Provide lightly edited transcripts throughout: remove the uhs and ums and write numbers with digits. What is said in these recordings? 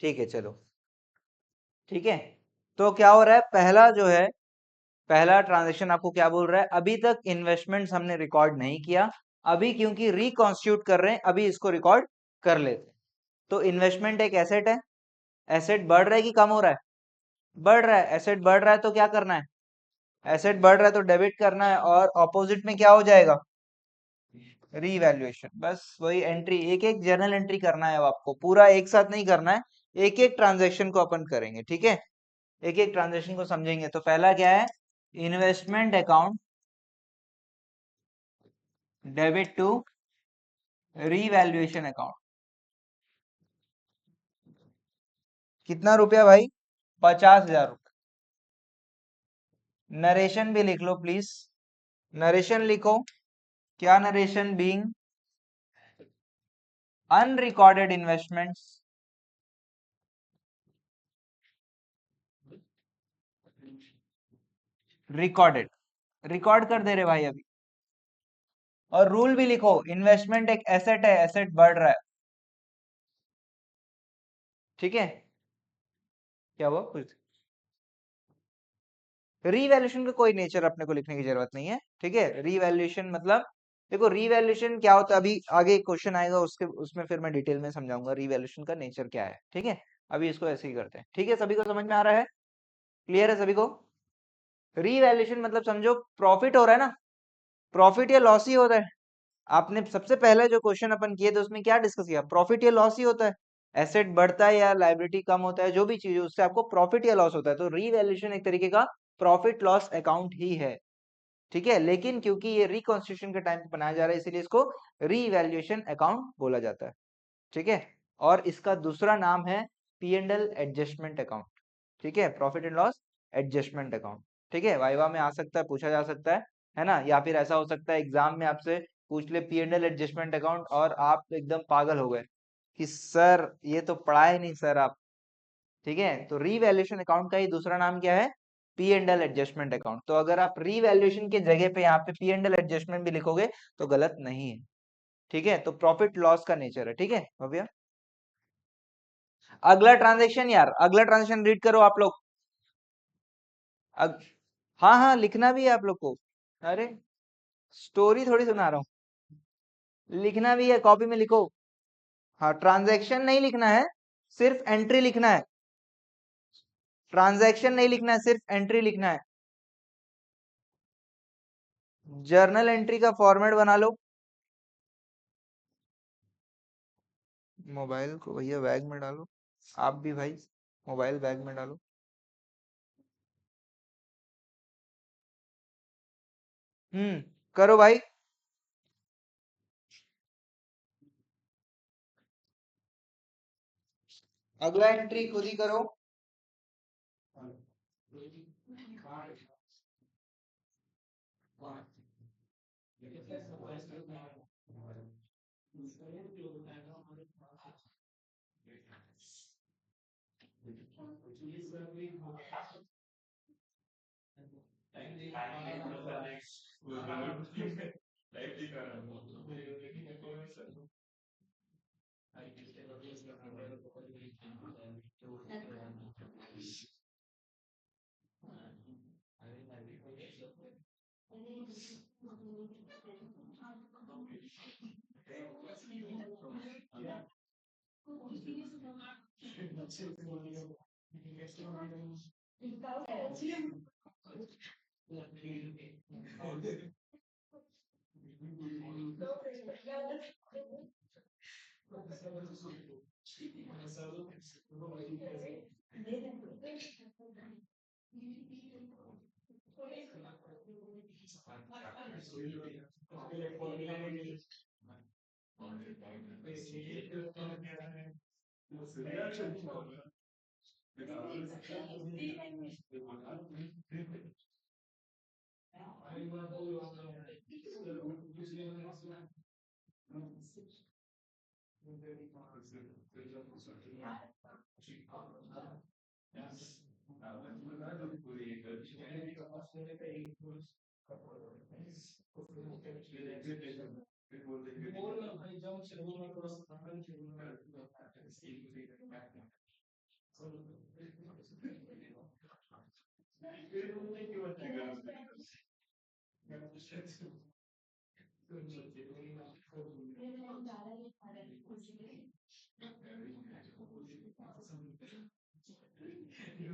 ठीक है चलो, ठीक है। तो क्या हो रहा है, पहला जो है, पहला ट्रांजेक्शन आपको क्या बोल रहा है, अभी तक इन्वेस्टमेंट्स हमने रिकॉर्ड नहीं किया, अभी क्योंकि रिकॉन्स्टिट्यूट कर रहे हैं, अभी इसको रिकॉर्ड कर लेते हैं। तो इन्वेस्टमेंट एक एसेट है, एसेट बढ़ रहा है कि कम हो रहा है, बढ़ रहा है, एसेट बढ़ रहा है तो क्या करना है, एसेट बढ़ रहा है तो डेबिट करना है, और ऑपोजिट में क्या हो जाएगा, रीवैल्यूएशन। बस वही एंट्री, एक एक जर्नल एंट्री करना है, अब आपको पूरा एक साथ नहीं करना है, एक एक ट्रांजेक्शन को अपन करेंगे, ठीक है, एक एक ट्रांजेक्शन को समझेंगे। तो पहला क्या है, investment account debit to revaluation account. कितना रुपया भाई, 50,000 रुपये। नरेशन भी लिख लो प्लीज, नरेशन लिखो, क्या narration, being unrecorded investments recorded, record कर दे रहे भाई अभी। और रूल भी लिखो, इन्वेस्टमेंट एक एसेट है, एसेट बढ़ रहा है, ठीक है। क्या हुआ कुछ, रीवैल्यूएशन का कोई नेचर अपने को लिखने की जरूरत नहीं है, ठीक है। रीवैल्यूएशन मतलब, देखो रीवैल्यूएशन क्या होता है, अभी आगे क्वेश्चन आएगा उसके, उसमें फिर मैं डिटेल में समझाऊंगा रीवैल्यूएशन का नेचर क्या है, ठीक है। अभी इसको ऐसे ही करते हैं, ठीक है, सभी को समझ में आ रहा है, क्लियर है सभी को। रीवैल्यूएशन मतलब समझो प्रॉफिट हो रहा है ना, प्रॉफिट या लॉस ही होता है। आपने सबसे पहले जो क्वेश्चन अपन किए थे उसमें क्या डिस्कस किया, प्रॉफिट या लॉस ही होता है, एसेट बढ़ता है या लायबिलिटी कम होता है, जो भी चीज है उससे आपको प्रॉफिट या लॉस होता है। तो रीवैल्यूएशन एक तरीके का प्रॉफिट लॉस अकाउंट ही है, ठीक है। लेकिन क्योंकि ये रिकॉन्स्टिट्यूशन के टाइम पे बनाया जा रहा है, इसीलिए इसको रीवैल्यूएशन अकाउंट बोला जाता है, ठीक है। और इसका दूसरा नाम है P and L adjustment account, ठीक है, profit and loss adjustment account, ठीक है। वाइवा में आ सकता है, पूछा जा सकता है ना, या फिर ऐसा हो सकता है एग्जाम में आपसे पूछ ले P and L adjustment account, और आप एकदम पागल हो गए कि सर ये तो पढ़ा ही नहीं सर आप, ठीक है। तो रीवैल्यूएशन अकाउंट का ही दूसरा नाम क्या है, P and L adjustment account. तो अगर आप रीवैल्यूएशन के जगह पे यहाँ पे पी एंड एल एडजस्टमेंट भी लिखोगे तो गलत नहीं है, ठीक है। तो प्रॉफिट लॉस का नेचर है, ठीक है भैया। अगला ट्रांजेक्शन यार, अगला ट्रांजेक्शन रीड करो आप लोग। अग... हाँ हाँ लिखना भी है आप लोग को, अरे स्टोरी थोड़ी सुना रहा हूँ, लिखना भी है, कॉपी में लिखो। हाँ ट्रांजैक्शन नहीं लिखना है, सिर्फ एंट्री लिखना है, ट्रांजैक्शन नहीं लिखना है, सिर्फ एंट्री लिखना है। जर्नल एंट्री का फॉर्मेट बना लो, मोबाइल को भैया बैग में डालो, आप भी भाई मोबाइल बैग में डालो। करो भाई। अगला एंट्री खुद ही करो।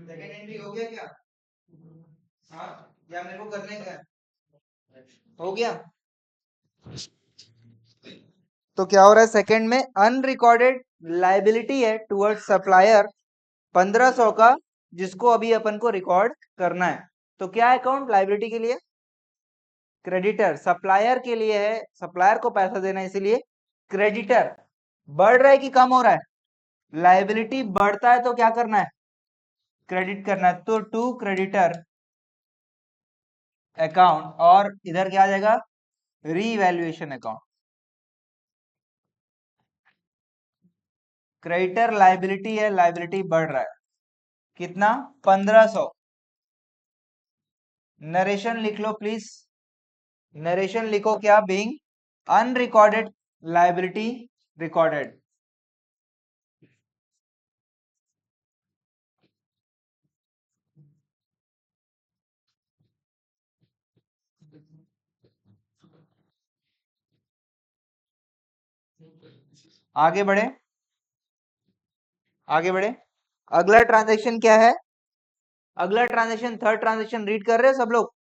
सेकंड एंट्री हो गया क्या? हाँ, या मेरे को करने का है? हो गया। तो क्या हो रहा है सेकंड में, अनरिकॉर्डेड लाइबिलिटी है टुवर्ड्स सप्लायर 1500 का, जिसको अभी अपन को रिकॉर्ड करना है। तो क्या अकाउंट लाइबिलिटी के लिए? क्रेडिटर। सप्लायर के लिए है, सप्लायर को पैसा देना है, इसीलिए क्रेडिटर। बढ़ रहा है कि कम हो रहा है? लाइबिलिटी बढ़ता है तो क्या करना है? क्रेडिट करना है। तो टू क्रेडिटर अकाउंट, और इधर क्या आ जाएगा? Revaluation account. क्रेडिटर लाइबिलिटी है, लाइबिलिटी बढ़ रहा है कितना? 1500। नरेशन लिख लो प्लीज। नरेशन लिखो क्या? Being unrecorded liability recorded. आगे बढ़े, आगे बढ़े। अगला ट्रांजैक्शन क्या है? अगला ट्रांजैक्शन, थर्ड ट्रांजैक्शन रीड कर रहे हो सब लोग?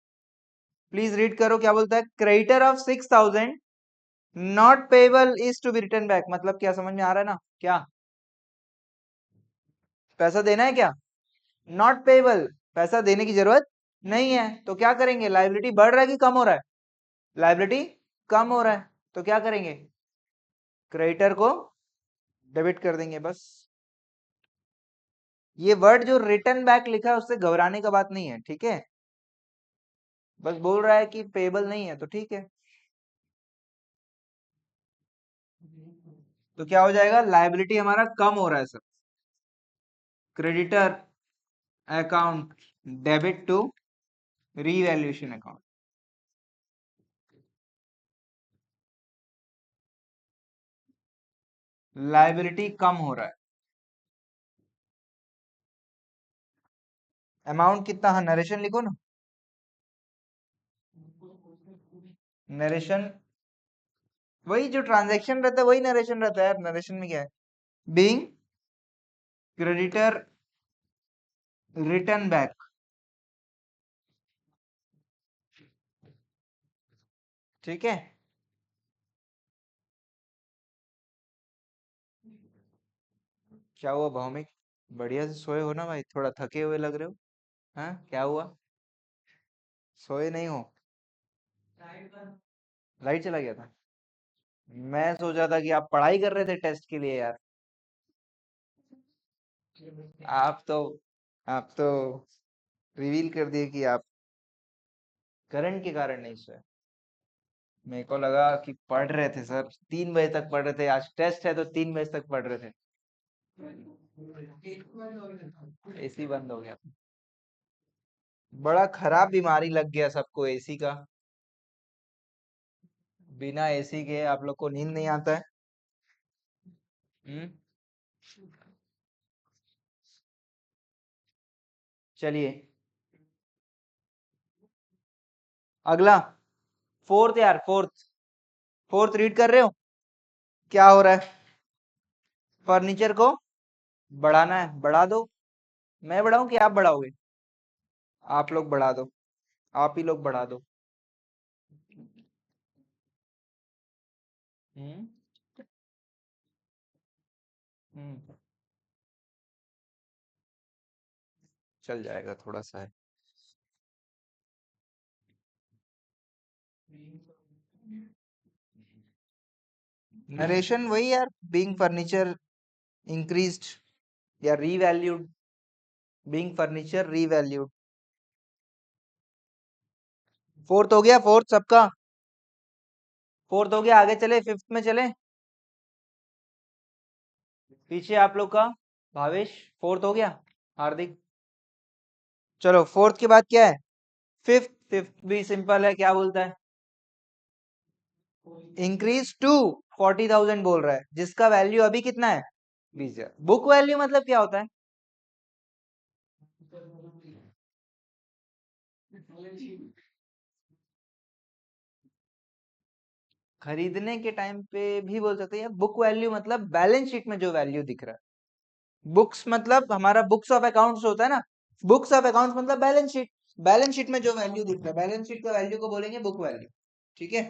प्लीज रीड करो, क्या बोलता है? Creditor of 6000 not payable is to be return back. मतलब क्या, समझ में आ रहा है ना? क्या पैसा देना है क्या? नॉट पेबल, पैसा देने की जरूरत नहीं है। तो क्या करेंगे? लाइबिलिटी बढ़ रहा है कि कम हो रहा है? लाइबिलिटी कम हो रहा है, तो क्या करेंगे? क्रेडिटर को डेबिट कर देंगे बस। ये वर्ड जो रिटर्न बैक लिखा है उससे घबराने का बात नहीं है, ठीक है? बस बोल रहा है कि पेबल नहीं है, तो ठीक है। तो क्या हो जाएगा? लाइबिलिटी हमारा कम हो रहा है sir. Creditor account debit to revaluation account. Liability कम हो रहा है। अमाउंट कितना? हाँ, नरेशन लिखो ना। नरेशन वही जो ट्रांजैक्शन रहता है वही नरेशन रहता है यार। नरेशन में क्या है? Being creditor return back. ठीक है। क्या हुआ भौमिक? बढ़िया से सोए हो ना भाई? थोड़ा थके हुए लग रहे हो। हाँ, क्या हुआ? सोए नहीं हो? लाइट चला गया था? मैं सोचा था कि आप पढ़ाई कर रहे थे टेस्ट के लिए यार। आप तो आप तो रिवील कर दिए कि आप करंट के कारण नहीं सोए। मेरे को लगा कि पढ़ रहे थे सर, 3 बजे तक पढ़ रहे थे, आज टेस्ट है तो 3 बजे तक पढ़ रहे थे। एसी बंद हो गया। बड़ा खराब बीमारी लग गया सबको एसी का। बिना एसी के आप लोग को नींद नहीं आता है? हम्म। चलिए अगला, फोर्थ यार, फोर्थ। फोर्थ रीड कर रहे हो? क्या हो रहा है? फर्नीचर को बढ़ाना है, बढ़ा दो। मैं बढ़ाऊं कि आप बढ़ाओगे? आप लोग बढ़ा दो, आप ही लोग बढ़ा दो। हम्म। हम्म। चल जाएगा, थोड़ा सा है। नरेशन वही यार, बीइंग फर्नीचर इंक्रीज्ड या revalued. Being furniture revalued. Fourth हो गया, फोर्थ सबका? फोर्थ हो गया, आगे चले, फिफ्थ में चले। पीछे आप लोग का भावेश, फोर्थ हो गया। हार्दिक, चलो फोर्थ के बाद क्या है? फिफ्थ। फिफ्थ भी सिंपल है, क्या बोलता है? इंक्रीज टू 40,000 बोल रहा है, जिसका वैल्यू अभी कितना है? 20,000। बुक वैल्यू मतलब क्या होता है? खरीदने के टाइम पे भी बोल सकते हैं। बुक वैल्यू मतलब बैलेंस शीट में जो वैल्यू दिख रहा है। बुक्स मतलब हमारा बुक्स ऑफ अकाउंट्स होता है ना, बुक्स ऑफ अकाउंट्स मतलब बैलेंस शीट। बैलेंस शीट में जो वैल्यू दिख रहा है, बैलेंस शीट का वैल्यू को बोलेंगे बुक वैल्यू। ठीक है।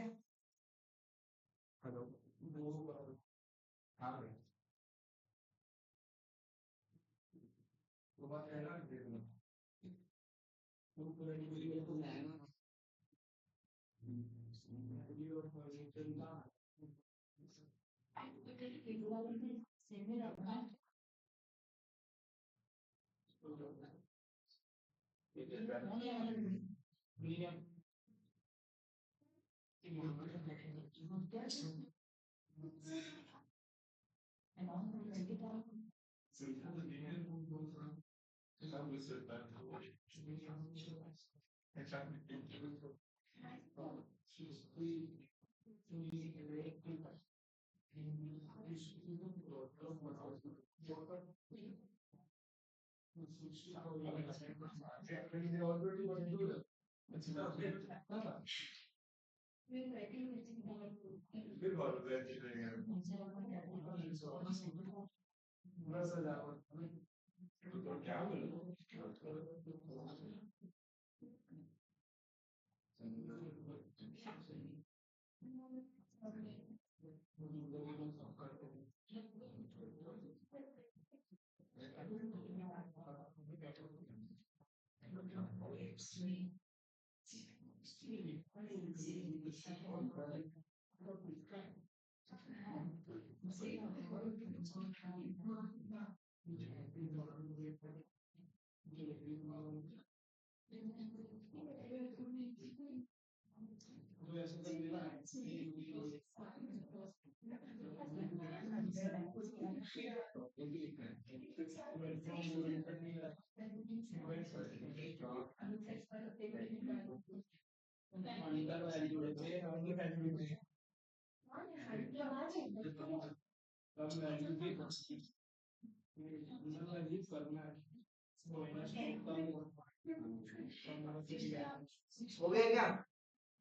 हो गया क्या?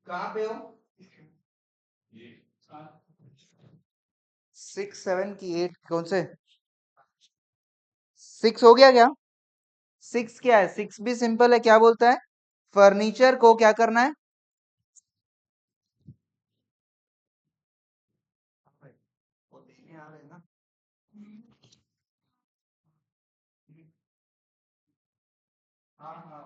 कहाँ पे हो? 6 7 की 8 कौन से? 6 हो गया क्या? 6 क्या है? 6 भी सिंपल है, क्या बोलता है? फर्नीचर को क्या करना है? वो देने आ रहे हैं ना। हाँ हाँ।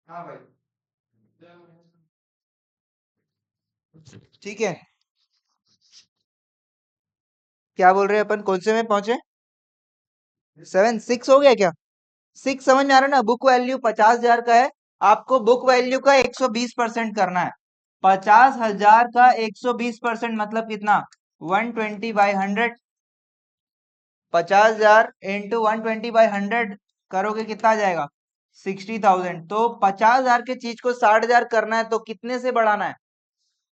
हाँ भाई। ठीक है। क्या बोल रहे हैं अपन, कौन से में पहुंचे? 7 6 हो गया क्या? 6 समझ में आ रहा है ना? बुक वैल्यू 50,000 का है। आपको बुक वैल्यू का 120% करना है। 50,000 का 120% मतलब कितना? 120/100। 50,000 इंटू 120/100 करोगे कितना आ जाएगा? 60,000। तो 50,000 के चीज को 60,000 करना है तो कितने से बढ़ाना है?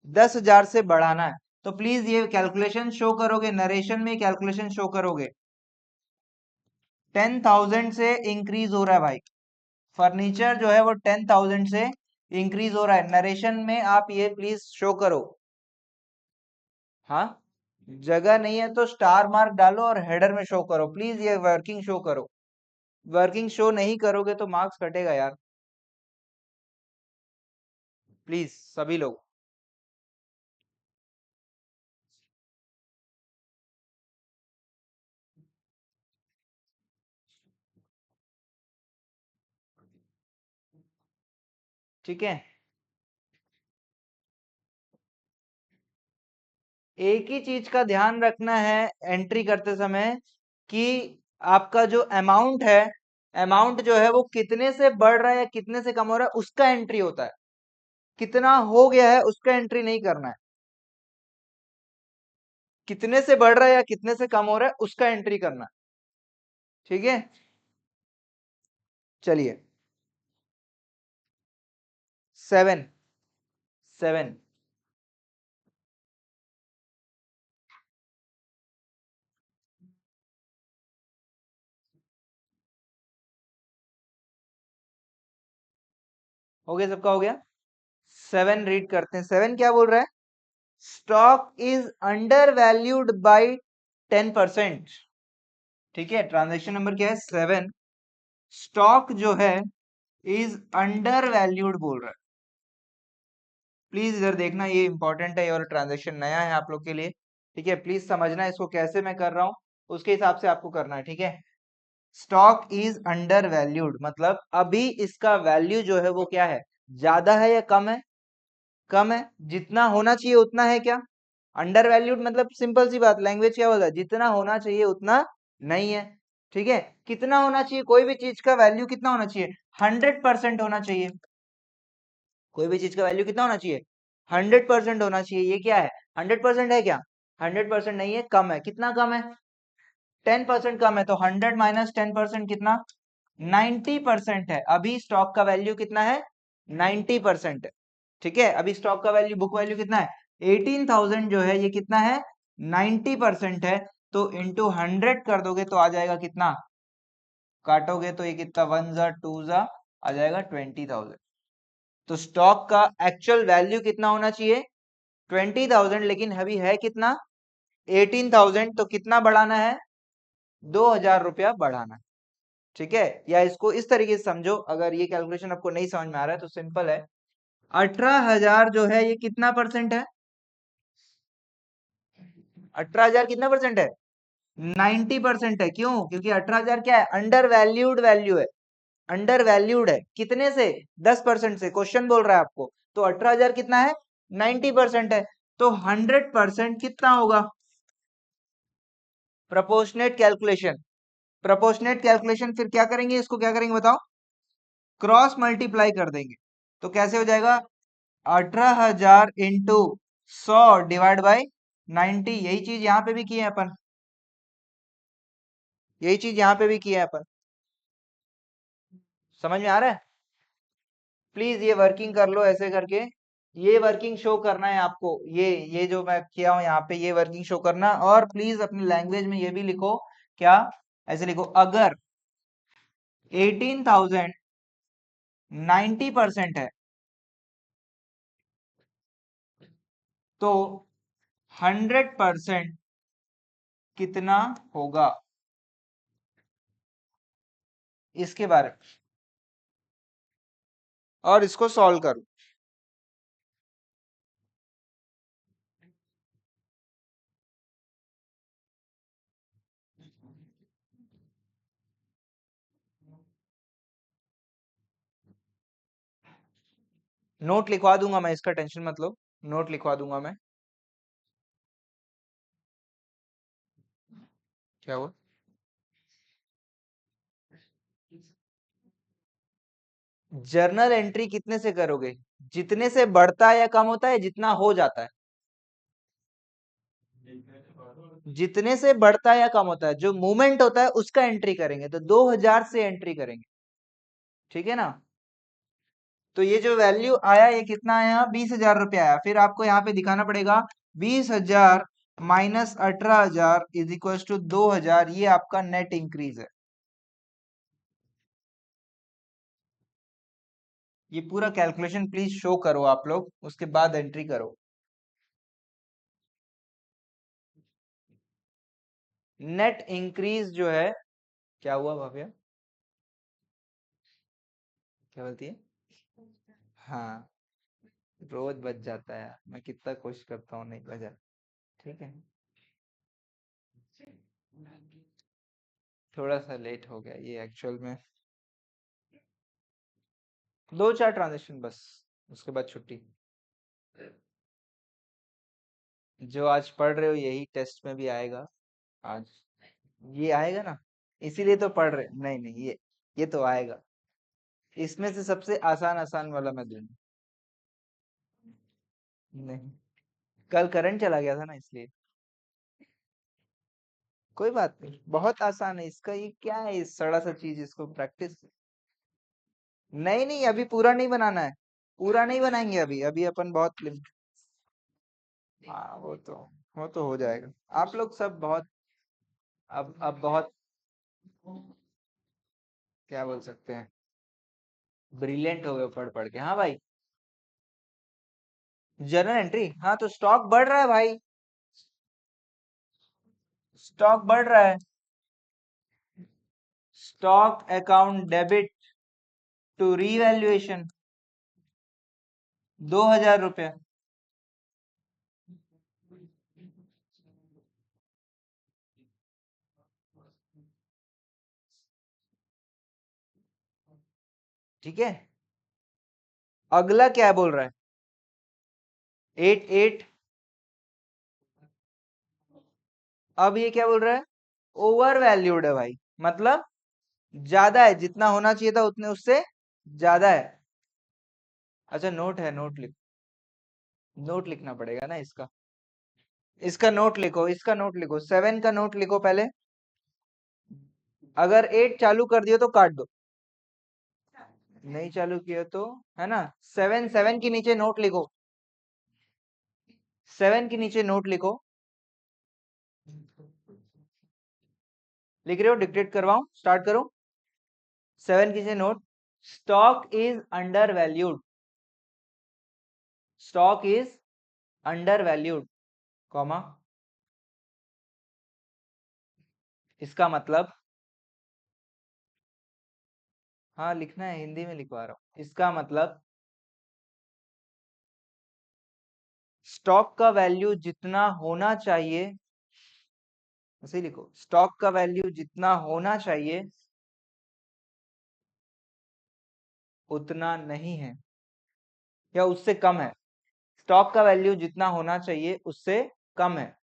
10,000 से बढ़ाना है। तो प्लीज ये कैलकुलेशन शो करोगे, नरेशन में कैलकुलेशन शो करोगे। 10,000 से इंक्रीज हो रहा है भाई। फर्नीचर जो है वो 10,000 से इंक्रीज हो रहा है। नरेशन में आप ये प्लीज शो करो। हाँ, जगह नहीं है तो स्टार मार्क डालो और हेडर में शो करो प्लीज, ये वर्किंग शो करो। वर्किंग शो नहीं करोगे तो मार्क्स कटेगा यार। प्लीज सभी लोग। ठीक है, एक ही चीज का ध्यान रखना है एंट्री करते समय कि आपका जो अमाउंट है, अमाउंट जो है वो कितने से बढ़ रहा है या कितने से कम हो रहा है उसका एंट्री होता है, कितना हो गया है उसका एंट्री नहीं करना है। कितने से बढ़ रहा है या कितने से कम हो रहा है उसका एंट्री करना है। ठीक है, चलिए 7 7 हो गया, सबका हो गया। 7 रीड करते हैं, 7 क्या बोल रहा है? Stock is under valued by 10%। ठीक है, ट्रांजेक्शन नंबर क्या है? 7। स्टॉक जो है इज अंडर वैल्यूड बोल रहा है। प्लीज इधर देखना, ये इंपॉर्टेंट है और ट्रांजेक्शन नया है आप लोग के लिए। ठीक है, प्लीज समझना इसको कैसे मैं कर रहा हूं, उसके हिसाब से आपको करना है। ठीक है, स्टॉक इज अंडर वैल्यूड मतलब अभी इसका वैल्यू जो है वो क्या है, ज्यादा है या कम है? कम है। जितना होना चाहिए उतना है क्या? अंडर वैल्यूड मतलब सिंपल सी बात, लैंग्वेज क्या बोलता है, जितना होना चाहिए उतना नहीं है। ठीक है, कितना होना चाहिए? कोई भी चीज का वैल्यू कितना होना चाहिए? 100% होना चाहिए। कोई भी चीज का वैल्यू कितना होना चाहिए? 100% होना चाहिए। ये क्या है? 100% है क्या? 100% नहीं है, कम है। कितना कम है? 10% कम है। तो 100 माइनस 10% कितना? 90% है। अभी स्टॉक का वैल्यू कितना है? 90% है। ठीक है, अभी स्टॉक का वैल्यू, बुक वैल्यू कितना है? 18,000 जो है ये कितना है? 90% है। तो इंटू 100 कर दोगे तो आ जाएगा कितना? काटोगे तो ये कितना, 1 जा 2 जा आ जाएगा 20,000। तो स्टॉक का एक्चुअल वैल्यू कितना होना चाहिए? 20,000, लेकिन अभी है कितना? 18,000। तो कितना बढ़ाना है? 2,000 रुपया बढ़ाना है। ठीक है, या इसको इस तरीके से समझो, अगर ये कैलकुलेशन आपको नहीं समझ में आ रहा है तो सिंपल है। 18,000 जो है ये कितना परसेंट है? 18,000 कितना परसेंट है? 90% है। क्यों? क्योंकि 18,000 क्या है? अंडर वैल्यूड वैल्यू है। अंडर वैल्यूड है कितने से? 10% से। क्वेश्चन बोल रहा है आपको। तो 18,000 कितना है? 90% है। तो 100% कितना होगा? Proportionate calculation. प्रोपोर्शनेट कैलकुलेशन फिर क्या करेंगे, इसको क्या करेंगे बताओ? क्रॉस मल्टीप्लाई कर देंगे। तो कैसे हो जाएगा? 18,000 इंटू 100 डिवाइड बाई 90। यही चीज यहाँ पे भी की है अपन, यही चीज यहाँ पे भी की है अपन। समझ में आ रहा है? प्लीज ये वर्किंग कर लो ऐसे करके, ये वर्किंग शो करना है आपको। ये जो मैं किया हूं यहाँ पे, ये वर्किंग शो करना। और प्लीज अपनी लैंग्वेज में ये भी लिखो, क्या? ऐसे लिखो, अगर 18,000 90% है तो 100% कितना होगा, इसके बारे में। और इसको सॉल्व करो। नोट लिखवा दूंगा मैं, इसका टेंशन मत लो, नोट लिखवा दूंगा मैं। क्या हुआ? जर्नल एंट्री कितने से करोगे? जितने से बढ़ता है या कम होता है, जितना हो जाता है। जितने से बढ़ता है या कम होता है, जो मूवमेंट होता है उसका एंट्री करेंगे। तो 2,000 से एंट्री करेंगे। ठीक है ना? तो ये जो वैल्यू आया ये कितना आया? 20,000 रुपया आया। फिर आपको यहाँ पे दिखाना पड़ेगा 20,000 माइनस 18,000 इज इक्वल टू 2,000। ये आपका नेट इंक्रीज है। ये पूरा कैलकुलेशन प्लीज शो करो आप लोग, उसके बाद एंट्री करो। नेट इंक्रीज जो है, क्या हुआ भव्या? क्या बोलती है? हाँ, रोज बच जाता है यार, मैं कितना कोशिश करता हूँ नहीं बजा। ठीक है, थोड़ा सा लेट हो गया ये एक्चुअल में, 2-4 ट्रांजेक्शन बस। उसके बाद छुट्टी। जो आज पढ़ रहे हो यही टेस्ट में भी आएगा आज। ये आएगा ना, इसीलिए तो पढ़ रहे। नहीं नहीं, ये तो आएगा। इसमें से सबसे आसान आसान वाला मैं दूंगा। नहीं, कल करंट चला गया था ना इसलिए। कोई बात नहीं, बहुत आसान है इसका। ये क्या है, इस सड़ा सा चीज, इसको प्रैक्टिस। नहीं नहीं, अभी पूरा नहीं बनाना है। पूरा नहीं बनाएंगे अभी, अभी अपन बहुत हाँ, वो तो हो जाएगा। आप लोग सब बहुत, अब बहुत, क्या बोल सकते हैं, ब्रिलियंट हो गए पढ़ पढ़ के। हाँ भाई, जर्नल एंट्री, हाँ तो स्टॉक बढ़ रहा है भाई, स्टॉक बढ़ रहा है। Stock account debit to revaluation 2,000 रुपया। ठीक है, अगला क्या बोल रहा है, 8 अब ये क्या बोल रहा है, ओवर वैल्यूड है भाई, मतलब ज्यादा है, जितना होना चाहिए था उतने उससे ज्यादा है। अच्छा, नोट है, नोट लिख, नोट लिखना पड़ेगा ना इसका। इसका नोट लिखो, इसका नोट लिखो, 7 का नोट लिखो पहले। अगर 8 चालू कर दियो तो काट दो, नहीं चालू किया तो, है ना। 7 के नीचे नोट लिखो, 7 के नीचे नोट लिखो। लिख रहे हो, डिक्टेट करवाऊं, स्टार्ट करो। 7 के नीचे note, stock is under valued, stock is under valued, comma, इसका मतलब, हाँ लिखना है, हिंदी में लिखवा रहा हूं, इसका मतलब स्टॉक का वैल्यू जितना होना चाहिए, ऐसे ही लिखो, स्टॉक का वैल्यू जितना होना चाहिए उतना नहीं है, या उससे कम है। स्टॉक का वैल्यू जितना होना चाहिए उससे कम है,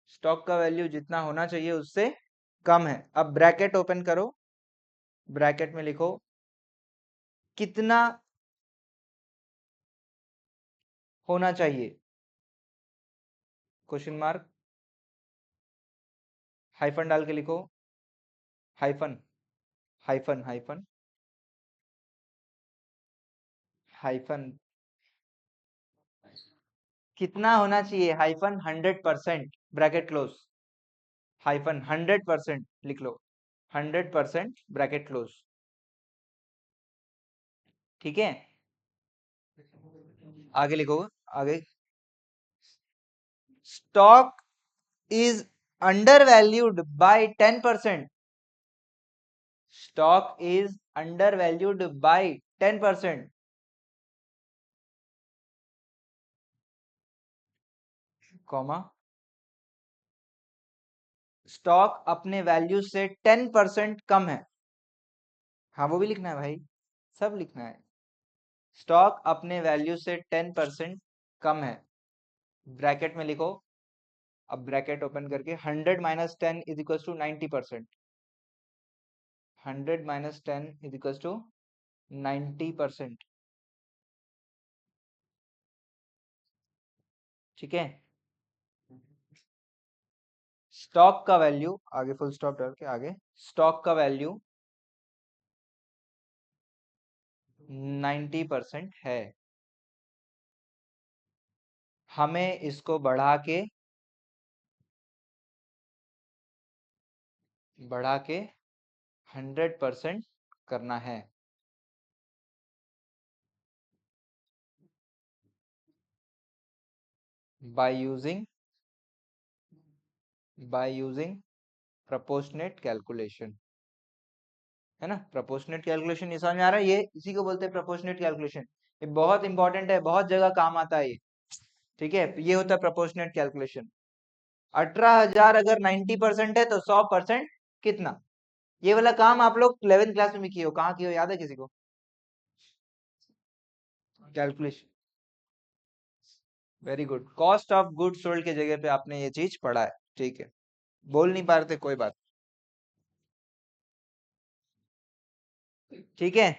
स्टॉक का वैल्यू जितना होना चाहिए उससे कम है। अब ब्रैकेट ओपन करो, ब्रैकेट में लिखो कितना होना चाहिए, क्वेश्चन मार्क, हाइफन डाल के लिखो, हाइफन, हाइफन, हाइफन, हाइफन, कितना होना चाहिए, हाइफन 100%, ब्रैकेट क्लोज, हाइफन 100% लिख लो, 100% ब्रैकेट क्लोज। ठीक है, आगे लिखो, आगे, stock is under valued bye 10%, stock is under valued bye 10%, comma, stock अपने वैल्यू से 10% कम है। हाँ वो भी लिखना है भाई, सब लिखना है। स्टॉक अपने वैल्यू से 10% कम है, ब्रैकेट में लिखो। अब ब्रैकेट ओपन करके 100 minus 10 is equal to 90%, 100 minus 10 is equal to 90%। ठीक है, स्टॉक का वैल्यू, आगे फुल स्टॉप डाल के आगे, स्टॉक का वैल्यू 90% है, हमें इसको बढ़ा के 100% करना है। बाय यूजिंग प्रोपोर्शनेट कैलकुलेशन, है ना। प्रोपोर्शनेट कैलकुलेशन ये समझ में आ रहा है, ये इसी को बोलते हैं प्रोपोर्शनेट कैलकुलेशन। ये बहुत इंपॉर्टेंट है, बहुत जगह काम आता है ये। ठीक है, ये होता है प्रोपोर्शनेट कैलकुलेशन। 18,000 अगर 90% है तो 100% कितना, ये वाला काम आप लोग 11th क्लास में भी किए हो, कहाँ किए हो याद है किसी को? Calculation, very good. Cost of good sold के जगह पे आपने ये चीज पढ़ा है, ठीक है। बोल नहीं पा रहे थे, कोई बात, ठीक है।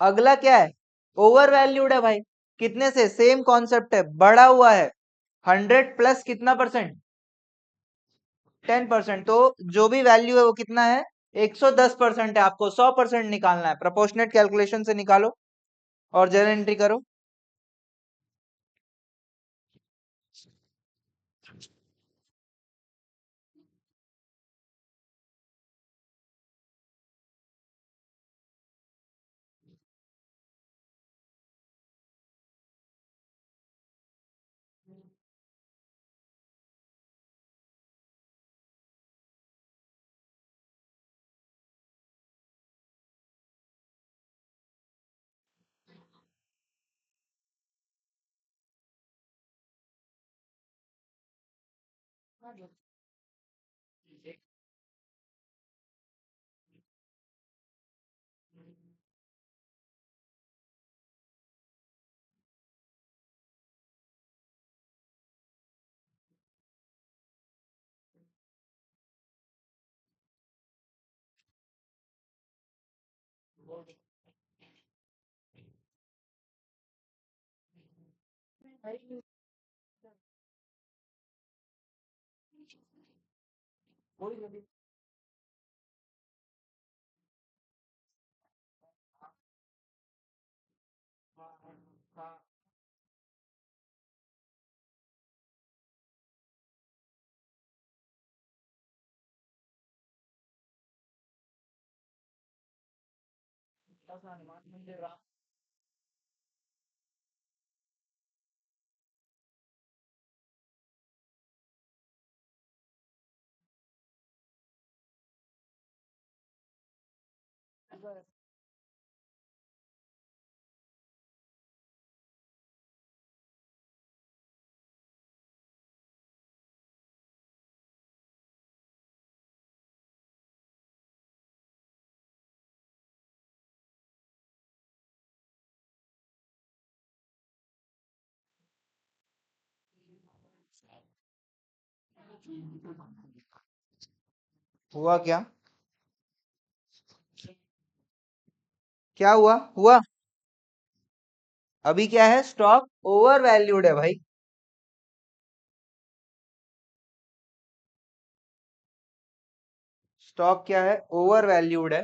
अगला क्या है? ओवर वैल्यूड है भाई। कितने से? सेम कॉन्सेप्ट है, बढ़ा हुआ है। 100 प्लस कितना परसेंट? 10%। तो जो भी वैल्यू है वो कितना है? 110% है। आपको 100% निकालना है, प्रोपोर्शनेट कैलकुलेशन से निकालो और जर्नल एंट्री करो। हुआ क्या? क्या हुआ? हुआ। अभी क्या है? स्टॉक ओवर वैल्यूड है भाई। स्टॉक क्या है? ओवर वैल्यूड है।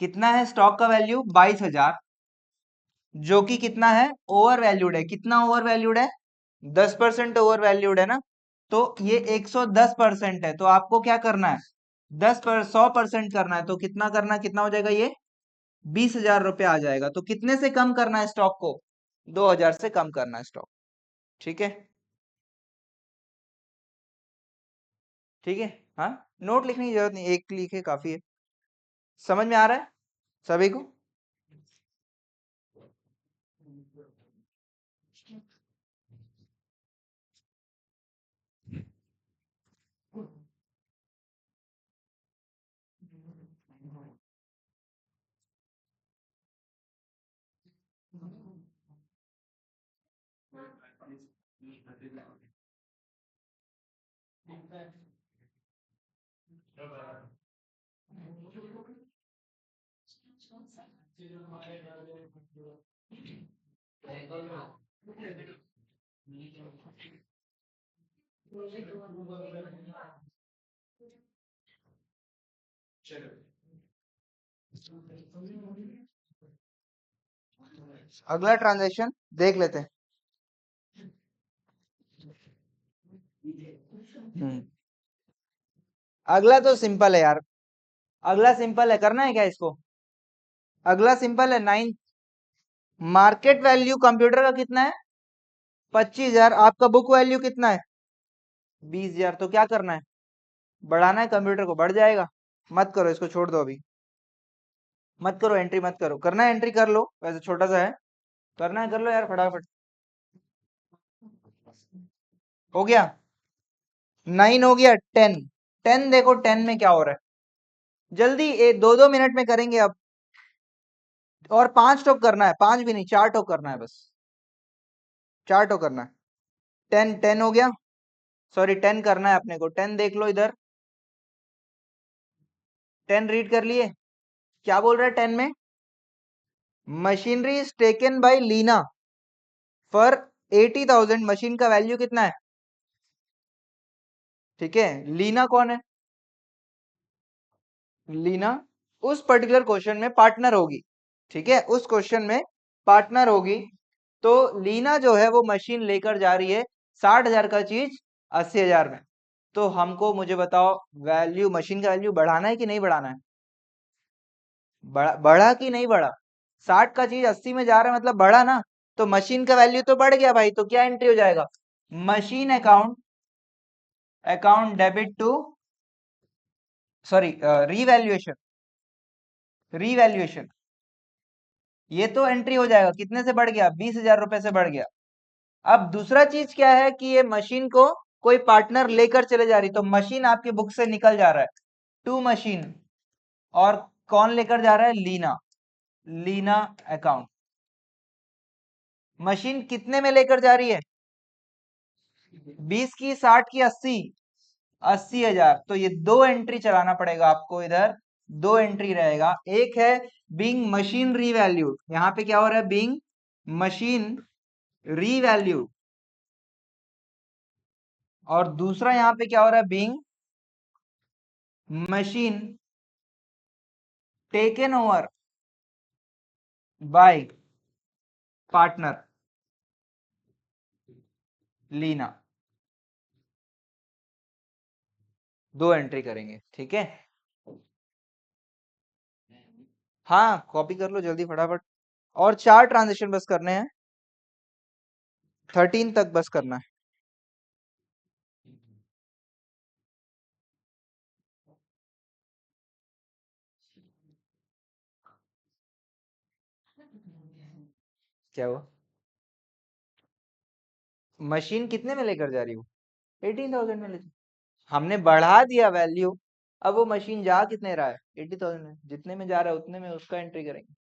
कितना है स्टॉक का वैल्यू? 22,000। जो कि कितना है? ओवर वैल्यूड है। कितना ओवर वैल्यूड है? 10% ओवर वैल्यूड है ना। तो ये 110% है, तो आपको क्या करना है? 100% करना है। तो कितना करना है? कितना हो जाएगा ये? 20,000 रुपये आ जाएगा। तो कितने से कम करना है स्टॉक को? 2,000 से कम करना है स्टॉक, ठीक है। ठीक है, हाँ। नोट लिखने की जरूरत नहीं, एक लिखे काफी है। समझ में आ रहा है सभी को? अगला ट्रांजैक्शन देख लेते हैं। हम्म, अगला तो सिंपल है यार। अगला सिंपल है, करना है क्या इसको? अगला सिंपल है। 9 मार्केट वैल्यू कंप्यूटर का कितना है? 25,000। आपका बुक वैल्यू कितना है? 20,000। तो क्या करना है? बढ़ाना है कंप्यूटर को, बढ़ जाएगा। मत करो इसको, छोड़ दो अभी। मत करो एंट्री, मत करो। करना है एंट्री कर लो, वैसे छोटा सा है। करना है कर लो यार फटाफट। हो गया? 9 हो गया। 10। 10 देखो 10 में क्या हो रहा है, जल्दी 2-2 मिनट में करेंगे अब। और 5 टॉक करना है, 5 भी नहीं 4 टॉक करना है, बस 4 टॉक करना है। 10 हो गया, सॉरी 10 करना है अपने को। 10 देख लो इधर, 10 रीड कर लिए। क्या बोल रहा है 10 में, machinery is taken by Leena for 80,000। Machine का वैल्यू कितना है, ठीक है। लीना कौन है, लीना उस पर्टिकुलर क्वेश्चन में पार्टनर होगी, ठीक है, उस क्वेश्चन में पार्टनर होगी। तो लीना जो है वो मशीन लेकर जा रही है 60,000 का चीज 80,000 में। तो हमको मुझे बताओ वैल्यू, मशीन का वैल्यू बढ़ाना है कि नहीं बढ़ाना है, बढ़ा कि नहीं बढ़ा। 60 का चीज 80 में जा रहा है मतलब बढ़ा ना, तो मशीन का वैल्यू तो बढ़ गया भाई। तो क्या एंट्री हो जाएगा, machine account, account debit to, sorry revaluation, revaluation. ये तो एंट्री हो जाएगा, कितने से बढ़ गया, 20,000 रुपए से बढ़ गया। अब दूसरा चीज क्या है कि ये मशीन को कोई पार्टनर लेकर चले जा रही, तो मशीन आपके बुक से निकल जा रहा है, टू मशीन। और कौन लेकर जा रहा है, लीना, लीना अकाउंट। मशीन कितने में लेकर जा रही है, 20 की, 60 की, 80, 80,000। तो ये दो एंट्री चलाना पड़ेगा आपको इधर, दो एंट्री रहेगा। एक है बीइंग मशीन रीवैल्यूड, यहाँ पे क्या हो रहा है, बीइंग मशीन रीवैल्यूड। और दूसरा यहाँ पे क्या हो रहा है, being machine taken over by partner Leena. दो एंट्री करेंगे, ठीक है। हाँ कॉपी कर लो जल्दी फटाफट। और 4 ट्रांजेक्शन बस करने हैं, 13 तक बस करना है। क्या हुआ, मशीन कितने में लेकर जा रही हो, 18,000 में ले, हमने बढ़ा दिया वैल्यू। अब वो मशीन जा कितने रहा है, 80,000 में, जितने में जा रहा है उतने में उसका एंट्री करेंगे।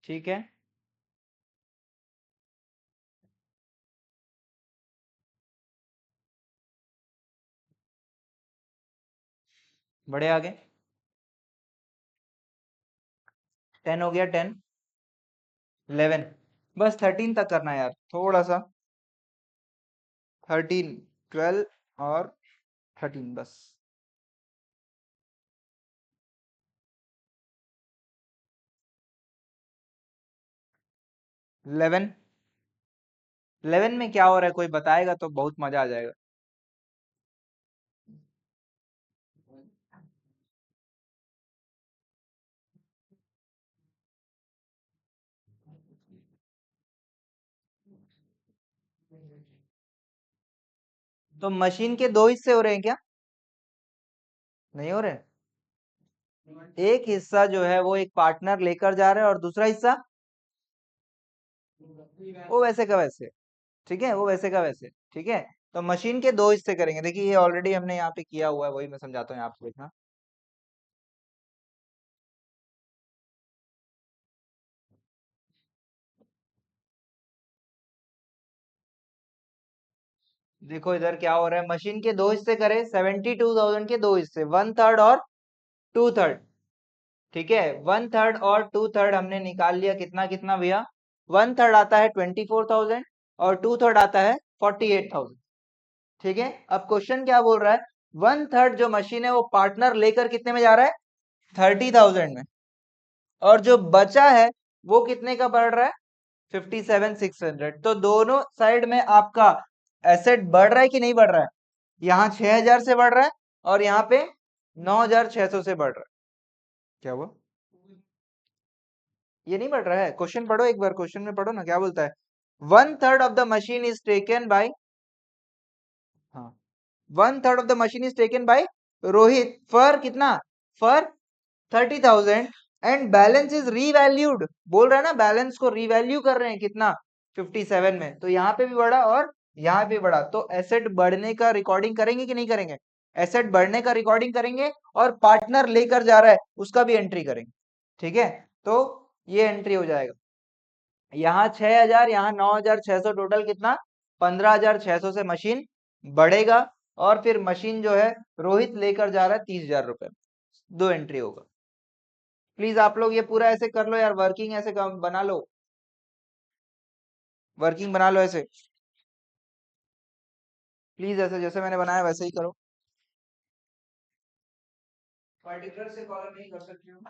ठीक है, बढ़े आगे। 10 हो गया, 10, 11, बस 13 तक करना है यार, थोड़ा सा। 13, 12 और 13 बस। 11, 11 में क्या हो रहा है, कोई बताएगा तो बहुत मजा आ जाएगा। तो मशीन के दो हिस्से हो रहे हैं क्या, नहीं हो रहे। एक हिस्सा जो है वो एक पार्टनर लेकर जा रहा है, और दूसरा हिस्सा वो वैसे का वैसे, ठीक है, वो वैसे का वैसे, ठीक है। तो मशीन के दो हिस्से करेंगे, देखिए ये ऑलरेडी हमने यहाँ पे किया हुआ है, वही मैं समझाता हूँ आपको, देखना। देखो इधर क्या हो रहा है, मशीन के दो हिस्से करे, 72,000 के दो हिस्से, 1/3 और 2/3, ठीक है। 1/3 और 2/3 हमने निकाल लिया, कितना कितना भैया, 1/3 आता है 24,000 और 2/3 आता है 48,000, ठीक है। अब क्वेश्चन क्या बोल रहा है, 1/3 जो मशीन है वो पार्टनर लेकर कितने में जा रहा है, 30,000 में। और जो बचा है वो कितने का बढ़ रहा है, 57,600। तो दोनों साइड में आपका एसेट बढ़ रहा है कि नहीं बढ़ रहा है, यहाँ 6,000 से बढ़ रहा है और यहाँ पे 9,600 से बढ़ रहा है। क्या हुआ, ये नहीं बढ़ रहा है, क्वेश्चन पढ़ो एक बार, क्वेश्चन में पढ़ो ना क्या बोलता है, 1/3 of the machine is taken by, हाँ, 1/3 of the machine is taken by Rohit for कितना, for 30,000 and balance is revalued, बोल रहा है ना, बैलेंस को रीवैल्यू कर रहे हैं कितना 57 में, तो यहाँ पे भी बढ़ा और यहाँ पे बढ़ा, तो एसेट बढ़ने का रिकॉर्डिंग करेंगे कि नहीं करेंगे, एसेट बढ़ने का रिकॉर्डिंग करेंगे और पार्टनर लेकर जा रहा है उसका भी एंट्री करेंगे, ठीक है। तो ये एंट्री हो जाएगा, यहाँ 6000, यहाँ 9600, टोटल कितना 15600 से मशीन बढ़ेगा, और फिर मशीन जो है रोहित लेकर जा रहा है 30,000 रुपए, दो एंट्री होगा। प्लीज आप लोग ये पूरा ऐसे कर लो यार, वर्किंग ऐसे बना लो, वर्किंग बना लो ऐसे, प्लीज ऐसे जैसे मैंने बनाया वैसे ही करो, पर्टिकुलर से कॉलम नहीं कर सकती हूँ।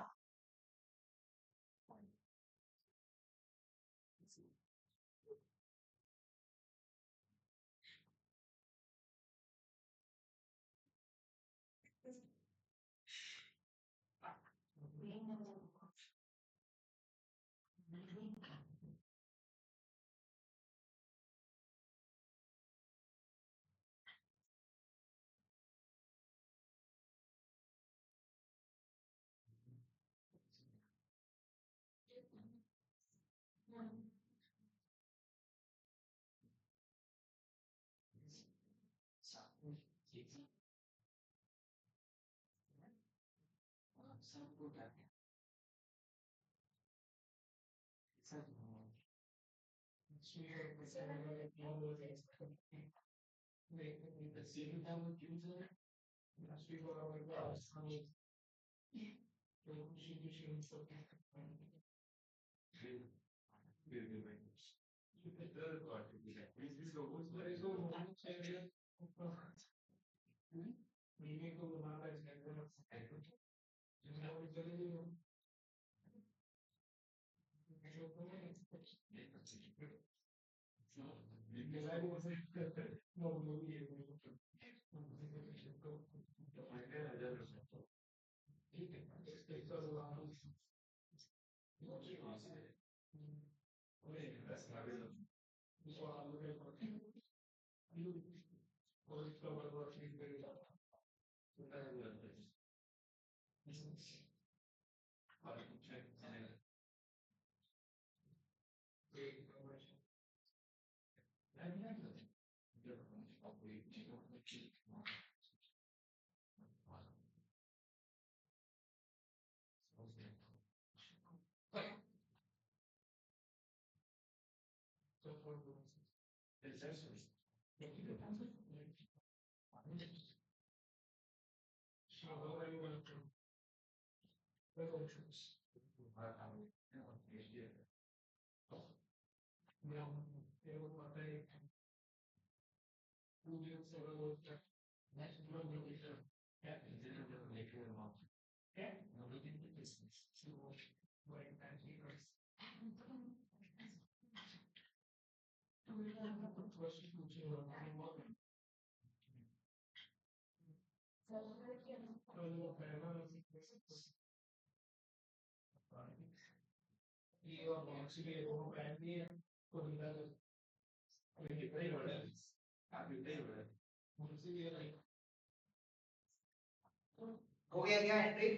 हो गया क्या एंट्री,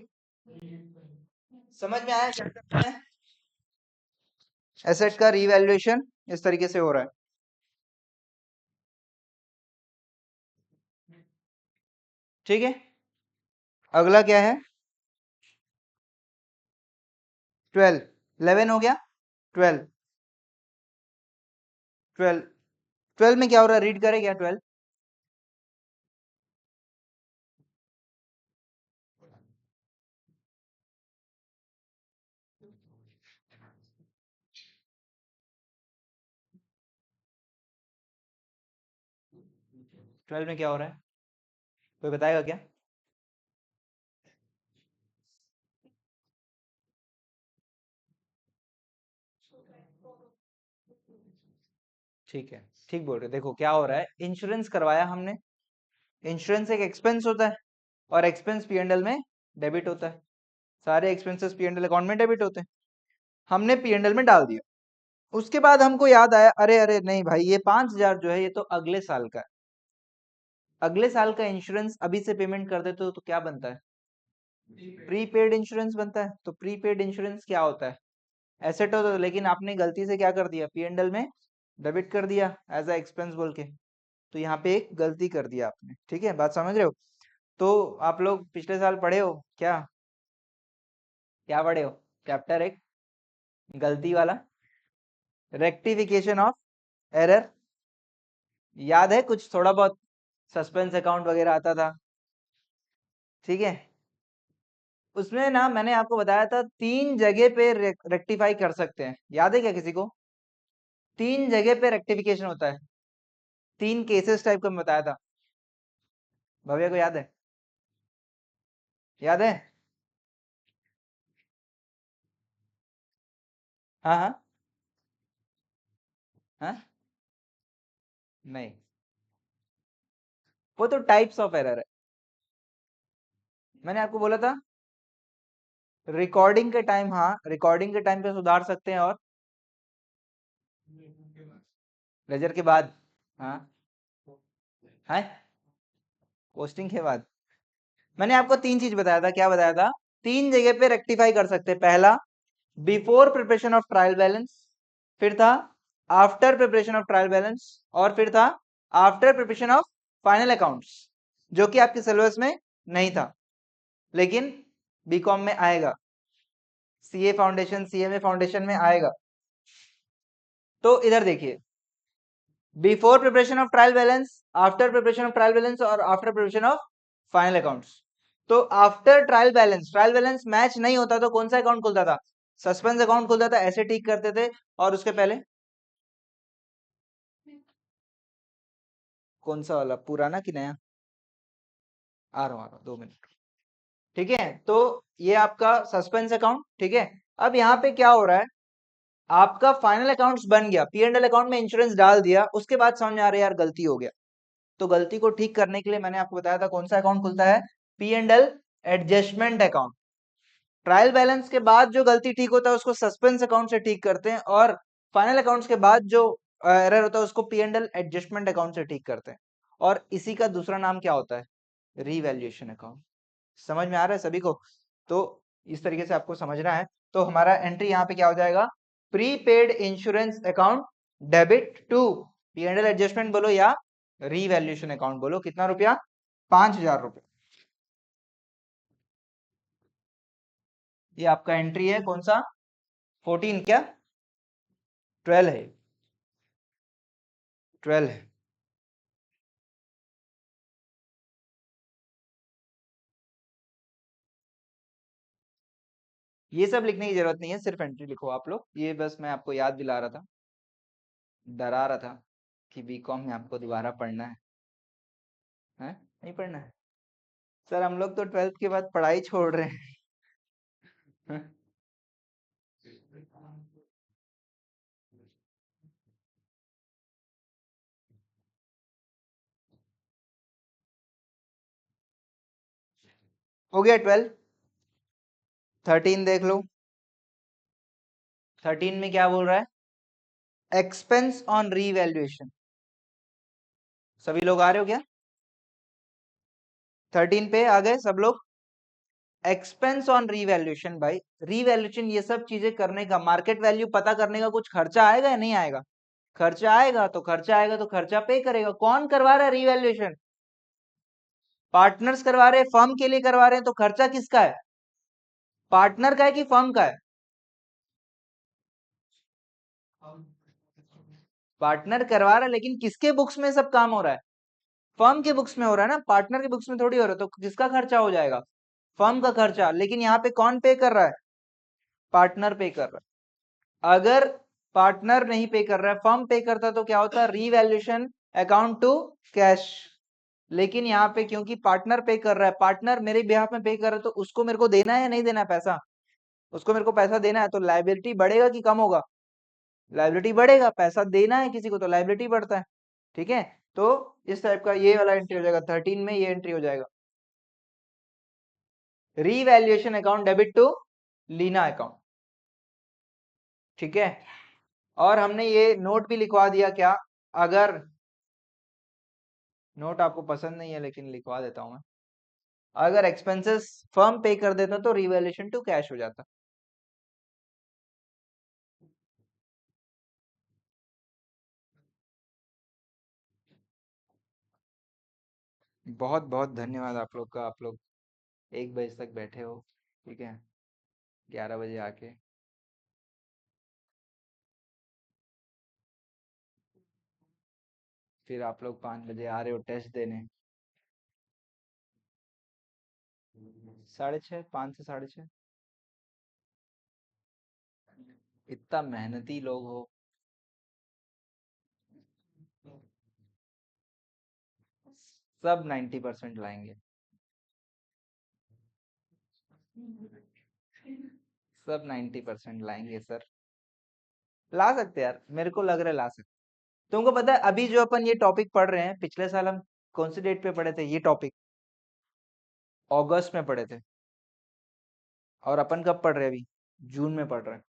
समझ में आया क्या करना है, एसेट का रीवैल्यूएशन इस तरीके से हो रहा है, ठीक है। अगला क्या है, 12, 11 हो गया, 12, 12, 12 में क्या हो रहा है, रीड करे क्या 12, 12 में क्या हो रहा है, कोई बताएगा क्या, ठीक है, ठीक बोल रहे, देखो क्या हो रहा है, इंश्योरेंस करवाया हमने, इंश्योरेंस एक एक्सपेंस होता है, और एक्सपेंस पीएनएल में डेबिट होता है, सारे एक्सपेंसेस पीएनएल अकाउंट में डेबिट होते हैं, हमने पीएनएल में डाल दिया, उसके बाद हमको याद आया, अरे अरे नहीं भाई, ये 5,000 जो है ये तो अगले साल का है, अगले साल का इंश्योरेंस अभी से पेमेंट कर देते हो तो क्या बनता है, प्रीपेड इंश्योरेंस बनता है। तो प्रीपेड इंश्योरेंस क्या होता है? एसेट होता है, लेकिन आपने गलती से क्या कर दिया, P&L में डेबिट कर दिया एज अ एक्सपेंस बोल के। तो यहाँ पे एक गलती कर दिया आपने, ठीक है, बात समझ रहे हो? तो आप लोग पिछले साल पढ़े हो क्या? क्या पढ़े हो? चैप्टर एक गलती वाला, रेक्टिफिकेशन ऑफ एरर, याद है कुछ थोड़ा बहुत? सस्पेंस अकाउंट वगैरह आता था, ठीक है। उसमें ना मैंने आपको बताया था 3 जगह पे रेक्टिफाई कर सकते हैं, याद है क्या किसी को? 3 जगह पे रेक्टिफिकेशन होता है, 3 केसेस टाइप का मैं बताया था। भव्य को याद है? याद है? हाँ हाँ हाँ। नहीं, वो तो टाइप्स ऑफ एरर है। मैंने आपको बोला था रिकॉर्डिंग के टाइम, हाँ रिकॉर्डिंग के टाइम पे सुधार सकते हैं, और लेजर के बाद, हाँ है पोस्टिंग के बाद। मैंने आपको 3 चीज बताया था, क्या बताया था? 3 जगह पे रेक्टिफाई कर सकते हैं। पहला, before preparation of trial balance, फिर था after preparation of trial balance, और फिर था after preparation of final accounts, जो कि आपके सिलेबस में नहीं था, लेकिन बीकॉम में आएगा, सीए फाउंडेशन, सीएमए फाउंडेशन में आएगा। तो इधर देखिए, before preparation of trial balance, after preparation of trial balance, और after preparation of final accounts. तो आफ्टर ट्रायल बैलेंस मैच नहीं होता तो कौन सा अकाउंट खुलता था? सस्पेंस अकाउंट खुलता था, ऐसे ठीक करते थे। और उसके पहले कौन सा वाला, पुराना कि नया? आ रहा हूँ 2 मिनट, ठीक है। तो ये आपका सस्पेंस अकाउंट, ठीक है। अब यहाँ पे क्या हो रहा है, आपका फाइनल अकाउंट्स बन गया, P&L अकाउंट में इंश्योरेंस डाल दिया, उसके बाद समझ आ रहा है यार गलती हो गया। तो गलती को ठीक करने के लिए मैंने आपको बताया था कौन सा अकाउंट खुलता है, P&L adjustment account. Trial balance के बाद जो गलती ठीक होता है उसको सस्पेंस अकाउंट से ठीक करते हैं, और फाइनल अकाउंट्स के बाद जो एरर होता है उसको P&L एडजस्टमेंट अकाउंट से ठीक करते हैं। और इसी का दूसरा नाम क्या होता है? Revaluation account. समझ में आ रहा है सभी को? तो इस तरीके से आपको समझना है। तो हमारा एंट्री यहाँ पे क्या हो जाएगा, prepaid insurance account debit to P&L adjustment बोलो या रीवैल्यूएशन अकाउंट बोलो, कितना रुपया? 5,000 रुपये। ये आपका एंट्री है कौन सा? 14 क्या? 12 है, 12 है। ये सब लिखने की जरूरत नहीं है, सिर्फ एंट्री लिखो आप लोग। ये बस मैं आपको याद दिला रहा था, डरा रहा था कि बीकॉम में आपको दोबारा पढ़ना है? नहीं पढ़ना है सर, हम लोग तो 12th के बाद पढ़ाई छोड़ रहे हैं। हो गया 12। 13 देख लो, 13 में क्या बोल रहा है? Expense on revaluation. सभी लोग आ रहे हो क्या? 13 पे आ गए सब लोग? एक्सपेंस ऑन रीवैल्यूएशन भाई, रीवैल्यूएशन ये सब चीजें करने का, मार्केट वैल्यू पता करने का कुछ खर्चा आएगा या नहीं आएगा? खर्चा आएगा, तो खर्चा आएगा तो खर्चा पे करेगा। कौन करवा रहा है रीवैल्यूएशन? पार्टनर्स करवा रहे हैं, फर्म के लिए करवा रहे हैं, तो खर्चा किसका है? पार्टनर का है कि फर्म का है? पार्टनर करवा रहा है, लेकिन किसके बुक्स में सब काम हो रहा है? फर्म के बुक्स में हो रहा है ना, पार्टनर के बुक्स में थोड़ी हो रहा है। तो किसका खर्चा हो जाएगा? फर्म का खर्चा। लेकिन यहाँ पे कौन पे कर रहा है? पार्टनर पे कर रहा है। अगर पार्टनर नहीं पे कर रहा है, फर्म पे करता, तो क्या होता है? Revaluation account to cash. लेकिन यहाँ पे क्योंकि पार्टनर पे कर रहा है, पार्टनर मेरे बिहाफ में पे कर रहा है, तो उसको मेरे को देना है या नहीं देना है पैसा? उसको मेरे को पैसा देना है, तो लाइबिलिटी बढ़ेगा कि कम होगा? लाइबिलिटी बढ़ेगा। पैसा देना है किसी को तो लाइबिलिटी बढ़ता है, ठीक है। तो इस टाइप का ये वाला एंट्री हो जाएगा, 13 में ये एंट्री हो जाएगा, revaluation account debit to Leena account, ठीक है। और हमने ये नोट भी लिखवा दिया क्या? अगर नोट आपको पसंद नहीं है, लेकिन लिखवा देता हूं मैं। अगर एक्सपेंसेस फर्म पे कर देता तो रिवैल्यूएशन टू कैश हो जाता। बहुत बहुत धन्यवाद आप लोग का, आप लोग 1 बजे तक बैठे हो, ठीक है, 11 बजे आके। फिर आप लोग 5 बजे आ रहे हो टेस्ट देने। 6:30, 5 से 6:30। इतना मेहनती लोग हो। सब 90% लाएंगे। सब 90% लाएंगे सर। ला सकते यार, मेरे को लग रहा है ला सकते। तुमको पता है अभी जो अपन ये टॉपिक पढ़ रहे हैं, पिछले साल हम कौन सी डेट पे पढ़े थे ये टॉपिक? अगस्त में पढ़े थे। और अपन कब पढ़ रहे हैं अभी? जून में पढ़ रहे हैं।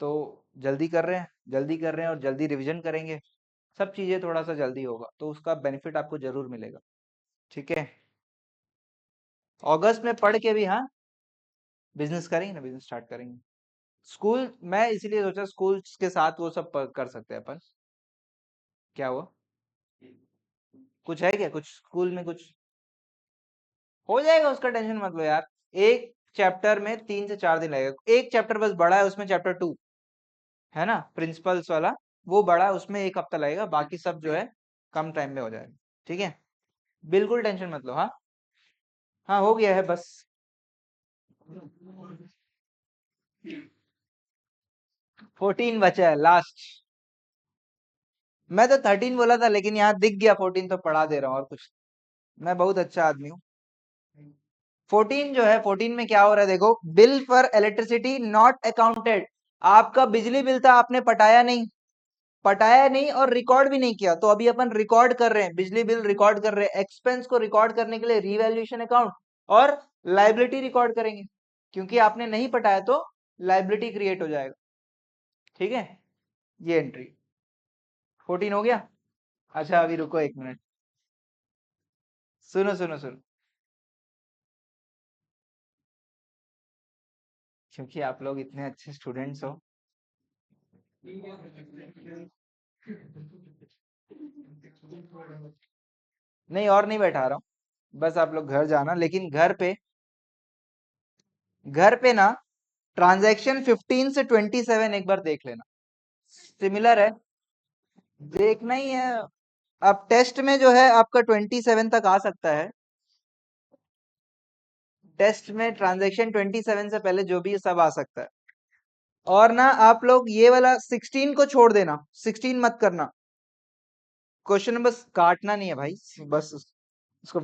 तो जल्दी कर रहे हैं, जल्दी कर रहे हैं और जल्दी रिवीजन करेंगे। सब चीजें थोड़ा सा जल्दी होगा तो उसका बेनिफिट आपको जरूर मिलेगा, ठीक है। अगस्त में पढ़ के भी, हाँ, बिजनेस करेंगे ना, बिजनेस स्टार्ट करेंगे। स्कूल मैं इसीलिए सोचा स्कूल के साथ वो सब कर सकते हैं अपन। क्या हुआ? कुछ है क्या, कुछ स्कूल में कुछ हो जाएगा, उसका टेंशन मत लो यार। एक चैप्टर में 3 से 4 दिन लगेगा। एक चैप्टर बस बड़ा है, उसमें चैप्टर 2 है ना, प्रिंसिपल्स वाला, वो बड़ा है, उसमें 1 हफ्ता लगेगा, बाकी सब जो है कम टाइम में हो जाएगा, ठीक है। बिल्कुल टेंशन मत लो, हाँ। हाँ हो गया है बस। 14 बचा है लास्ट। मैं तो 13 बोला था लेकिन यहाँ दिख गया 14 तो पढ़ा दे रहा हूँ और कुछ। मैं बहुत अच्छा आदमी हूँ। 14 जो है, 14 में क्या हो रहा है देखो, bill for electricity not accounted. आपका बिजली बिल था, आपने पटाया नहीं, पटाया नहीं और रिकॉर्ड भी नहीं किया, तो अभी अपन रिकॉर्ड कर रहे हैं, बिजली बिल रिकॉर्ड कर रहे हैं। एक्सपेंस को रिकॉर्ड करने के लिए रीवैल्यूएशन अकाउंट और लाइबिलिटी रिकॉर्ड करेंगे, क्योंकि आपने नहीं पटाया तो लाइबिलिटी क्रिएट हो जाएगा, ठीक है। ये एंट्री 14 हो गया। अच्छा अभी रुको 1 मिनट, सुनो सुनो सुनो। क्योंकि आप लोग इतने अच्छे स्टूडेंट्स हो। नहीं और नहीं बैठा रहा हूँ, बस आप लोग घर जाना, लेकिन घर पे ना ट्रांजैक्शन 15 से 27 एक बार देख लेना, सिमिलर है, देखना ही है। अब टेस्ट में जो है आपका 27 तक आ सकता है। टेस्ट में ट्रांजैक्शन 27 से पहले जो भी है सब आ सकता है। और ना आप लोग ये वाला 16 को छोड़ देना, 16 मत करना। क्वेश्चन बस काटना नहीं है भाई, बस उसको